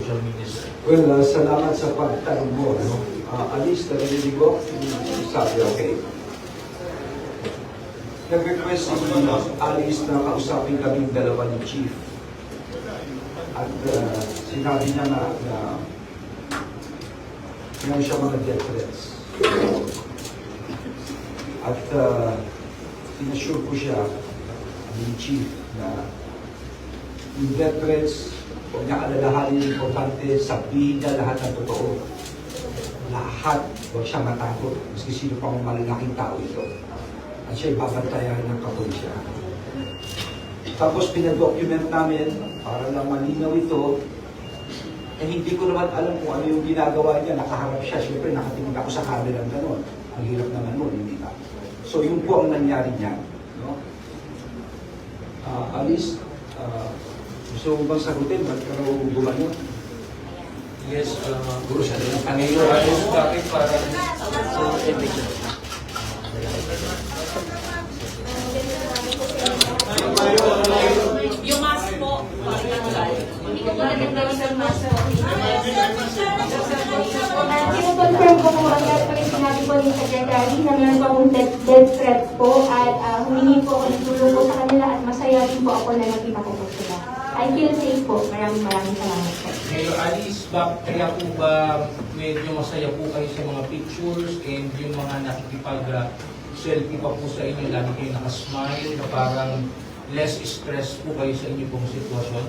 social media, sir? Well, salamat sa pagtanong mo. No? Alice, narinig ko, sabi, okay. Nag-request si Alice na kausapin kaming dalawa ni Chief. At sinabi niya na meron siya mga death threats. At inassure ko siya, ni Chief, na yung death threats, huwag niya alalahanin yung importante, sabihin niya lahat ng totoo. Lahat, huwag siya matakot, maski sino pang malalaking tao ito. At siya ibabantayan ng kapulisya. Tapos pinadocument namin, para lang malinaw ito, hindi ko naman alam kung ano yung ginagawa niya, nakaharap siya, siyempre nakatingin ako sa camera ng gano'n. Ang hirap naman nun, hindi ba? So yun po ang nangyari niya. No? Alice, gusto mo bang sagutin? Ba't ka raw gumanon? Yes, Guru siya rin. kanino ayos bakit para Yung mask po, hindi ko pala nagdawin ng mask po. Kino-confirm ko po agad po yung sinabi po ni Secretary na meron po akong death threat po at humingi po ako ng tulong po sa kanila at masaya din po ako na nakita ko po sila. I feel safe po. Maraming salamat po. Mayor Alice, kaya po ba medyo masaya po kayo sa mga pictures and yung mga nakikipag-selfie pa po sa inyo, lagi kayo nakasmile na parang less stress po kayo sa inyo pong sitwasyon?